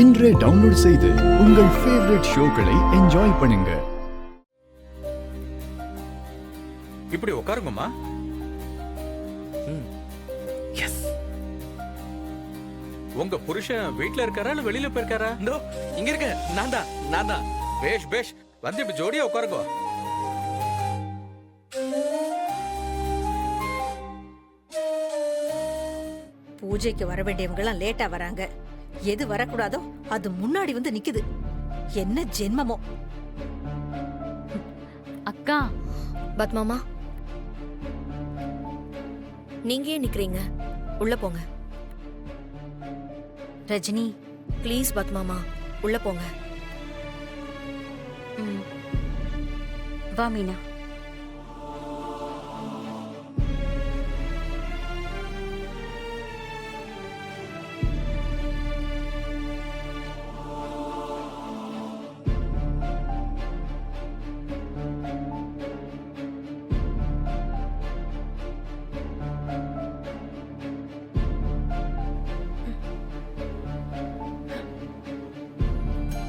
இன்றே டவுன்லோட் செய்து உங்கள் ஃபேவரட் ஷோக்களை என்ஜாய் பண்ணுங்க. இப்படி உட்காருங்கம்மா. எஸ். உங்க புருஷன் வீட்ல இருக்காரா இல்ல வெளியில போயிருக்காரா? இந்தோ இங்க இருக்க. நான் தான். பேஷ் பேஷ். வந்து இப்படி ஜோடியா உட்காருங்க. பூஜைக்கு வர வேண்டியவங்க எல்லாம் லேட்டா வராங்க. எது வரக்கூடாதோ அது முன்னாடி வந்து நிக்குது. என்ன ஜென்மமோ. அக்கா. பத்மாமா, நீங்க ஏன் நிக்கிறீங்க? உள்ள போங்க. ரஜினி ப்ளீஸ் பத்மாமா, உள்ள போங்க. வா மீனா.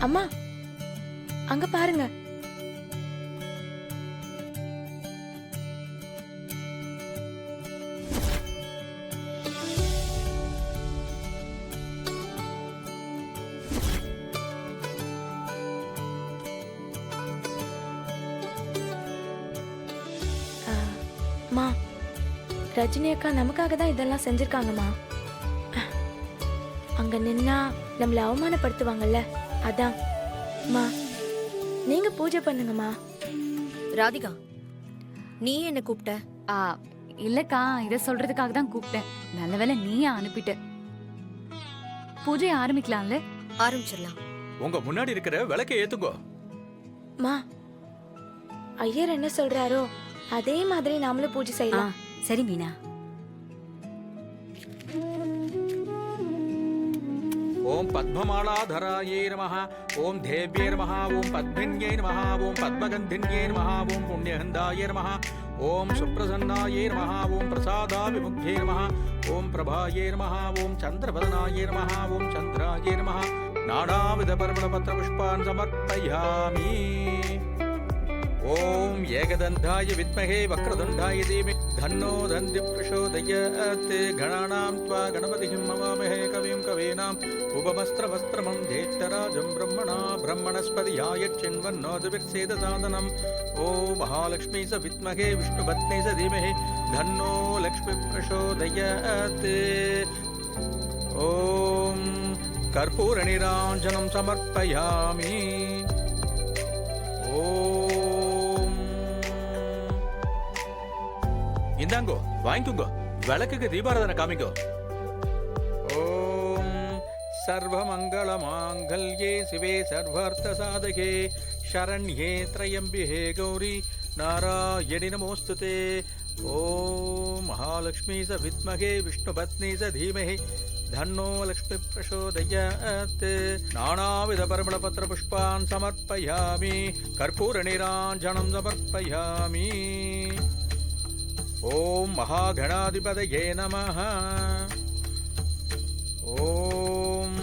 அம்மா, அங்க பாருங்க. அம்மா, ரஜினி அக்கா நமக்காக தான் இதெல்லாம் செஞ்சிருக்காங்கம்மா. அங்க நின்னா நம்மள அவமானப்படுத்துவாங்கல்ல, அதான். மா, நீங்க பூஜை பண்ணுங்கம்மா. ராதிகா, நீ என்ன கூப்பிட்ட? இல்லக்கா, இத சொல்றதுக்காக தான் கூப்பிட்டேன். நல்ல வேளை நீயே அனுப்பிட்ட. பூஜையை ஆரம்பிக்கலாம்ல? ஆரம்பிச்சிடலாம். உங்க முன்னாடி இருக்கிற விளக்கை ஏத்துங்க. மா, ஐயர் என்ன சொல்றாரோ அதே மாதிரி நாமளும் பூஜை செய்யலாம். சரி மீனா. ஓம் பத்மமாலாதராயே நமஹ. ஓம் தேவ்யே நமஹ. ஓம் பத்மின்யே நமஹ. ஓம் பத்மகந்தின்யே நமஹ. ஓம் புண்ணியஹந்தாயே நமஹ. ஓம் சுப்ரசன்னாயே நமஹ. ஓம் பிரசாதாவிமுக்தே நமஹ. ஓம் பிரபாயே நமஹ. ஓம் சந்திரவதனாயே நமஹ. ஓம் சந்திராயே நமஹ. நானாவித பர்வணபத்ர புஷ்பான் சமர்ப்பயாமி. ஓம் ஏகதந்தாய வித்மஹே வக்ரதுண்டாய தீமஹி தன்னோ தந்தி பிரசோதயாத். கணானாம் த்வா கணபதிம் மவாமஹே கவிம் கவீனாம் உபமஸ்திரவஸ்திரமம் ஜேஷ்டராஜம் பிரம்மணா பிரம்மணஸ்பதியாய சின்வன்னோதுபிர்சேத சாதனம். ஓம் மகாலக்ஷ்மீ ச வித்மஹே விஷ்ணுபத்னி ச தீமஹி தன்னோ லக்ஷ்மி பிரசோதயாத். ஓம் கற்பூர நீராஞ்சனம் சமர்ப்பயாமி. இந்தாங்கோ, வாங்கிக்கோங்க. விளக்குக்கு தீபாராதனை காமிங்கோ. ஓம் சர்வமங்கள மாங்கல்யே சிவே சர்வார்த்த சாதகே சரண்யே த்ரயம்பிஹே கௌரி நாராயணி நமோஸ்துதே. ஓம் மகாலக்ஷ்மீ ச வித்மஹே விஷ்ணுபத்னி ச தீமஹி தன்னோ லக்ஷ்மி பிரசோதயாத். நானாவித பரிமளபத்ர புஷ்பான் சமர்ப்பயாமி. கற்பூர நீராஞ்சனம் சமர்ப்பயாமி. ஓம் மகாகணாதிபதயே நமஹ. ஓம்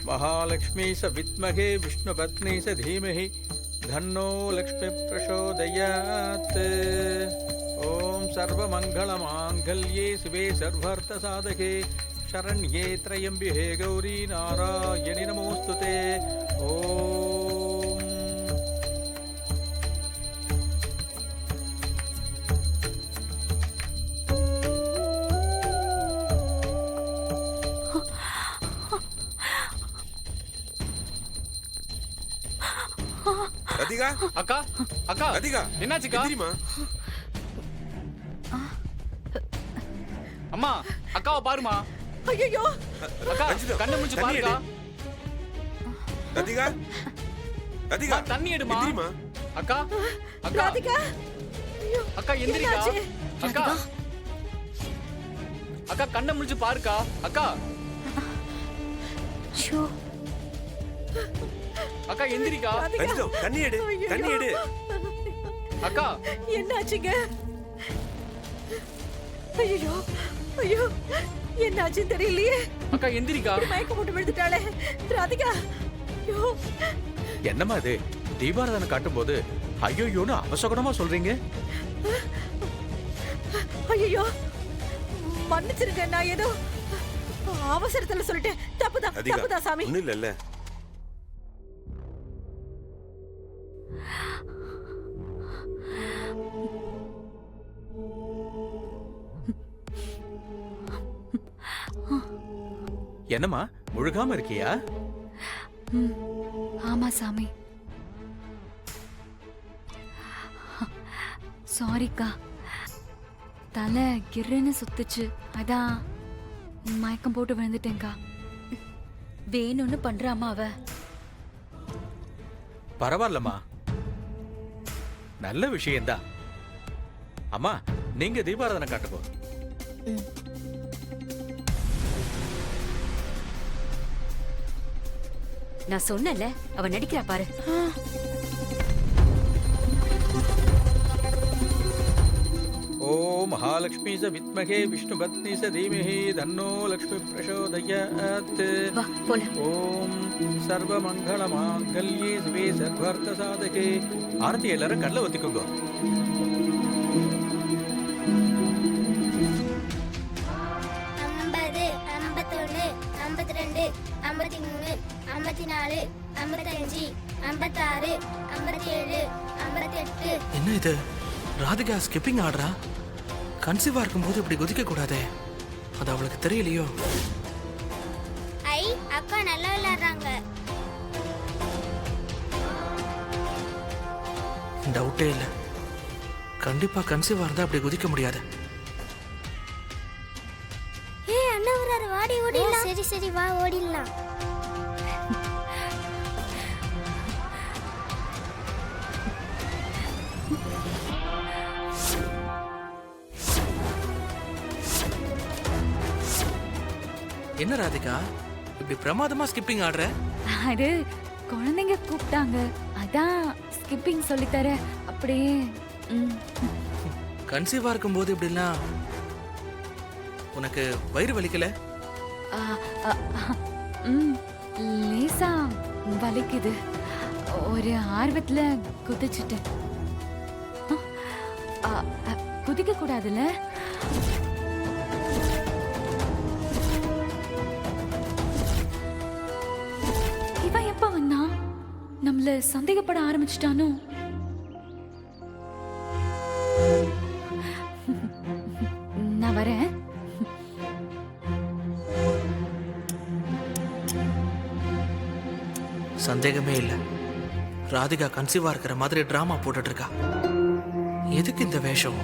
மகாலக்ஷ்மீ ச வித்மஹே விஷ்ணுபத்னி ச தீமஹி தன்னோ லக்ஷ்மி பிரசோதயாத். ஓம் சர்வமங்கள மாங்கல்யே சிவே சர்வார்த்த சாதகே சரண்யே த்ரயம்பிஹே கௌரி நாராயணி நமோஸ்துதே. ஓம் ராதிகா. அக்கா. அக்கா, ராதிகா, என்னாச்சுக்கா? தெரியுமா? அம்மா, அக்காவை பாருமா. ஐயோ, அக்கா, கண்ணை முடிச்சு பாருக்கா. ராதிகா, ராதிகா, தண்ணி எடுமா. தெரியுமா? அக்கா, அக்கா, ராதிகா. அக்கா எந்திரிக்கா. என்னாச்சு? அக்கா, அக்கா கண்ணை முடிச்சு பாருக்கா. அக்கா, அக்கா எந்திரிக்கா. ரஞ்சிதோ, தண்ணி எடு, தண்ணி எடு. அக்கா, என்னாச்சுங்க? ஐயோ, ஐயோ, என்னாச்சுன்னு தெரியலையே. அக்கா எந்திரிக்கா. மயக்க போட்டு விழுந்துட்டாளே ராதிகா. ஐயோ, என்னம்மா இது, தீபாராதனை காட்டும் போது ஐயோயோன்னு அவசகுணமா சொல்றீங்க? ஐயோ, மன்னிச்சிருங்க, நான் ஏதோ அவசரத்துல சொல்லிட்டேன். தப்புதான் ராதிகா தப்புதான் சாமி. ஒண்ணும் இல்லல்ல. என்னம்மா முழுகாம இருக்கியா? ஆமா சாமி. சாரிக்கா, தலை கிர்ன்னு சுத்துச்சு, அதான் மயக்கம் போட்டு விழுந்துட்டேங்க்கா. வேணும்னு பண்றாமா அவ. பரவாயில்லம்மா, நல்ல விஷயம்தான். அம்மா நீங்க தீபாராதனை காட்டுப்போ. நான் சொன்னல, அவ நடிக்கிறா பாரு. ஓம் மகாலட்சுமி ச வித்மகே விஷ்ணு பத்னி ச தீமஹி தன்னோ லக்ஷ்மி பிரசோதயாத். வா போலாம். ஓம் சர்வ மங்கள மாங்கல்யே சிவே சர்வார்த்த சாதகே. ஆரத்தி எல்லாரும் கண்ணில் ஒத்திக்கோங்க. என்ன இது, ராதிகா ஸ்கிப்பிங் ஆடுறா? கன்சீவா இருக்கும்போது இப்படி குதிக்க கூடாதே, அது அவளுக்கு தெரியலையோ? ஐ அக்கா நல்லா விளையாடுறாங்க. டவுட்டே இல்லை, கண்டிப்பா கன்சீவா இருந்தா அப்படி குதிக்க முடியாது. ஏய் அண்ணா வராரு, வாடி ஓடிடலாம். சரி சரி வா ஓடிடலாம். என்ன ராதிகா இப்படி பிரமாதமா ஸ்கிப்பிங் ஆடுற? அது குழந்தைங்க கூப்பிட்டாங்க, அதான் ஸ்கிப்பிங் சொல்லித்தர. அப்படியே கன்சீவா இருக்கும்போது இப்படிலாம் உனக்கு வயிறு வலிக்கல? ஆ, ஆ, லேசா வலிக்குது, ஒரு ஆர்வத்துல குதிச்சுட்டேன். குதிக்க கூடாதுல்ல? இவன் எப்ப வந்தா? நம்மள சந்தேகப்பட ஆரம்பிச்சிட்டானோ? நான் வரேன். சந்தேகமே இல்ல, ராதிகா கன்சீவா இருக்கிற மாதிரி டிராமா போட்டுட்டு இருக்கா. எதுக்கு இந்த வேஷம்?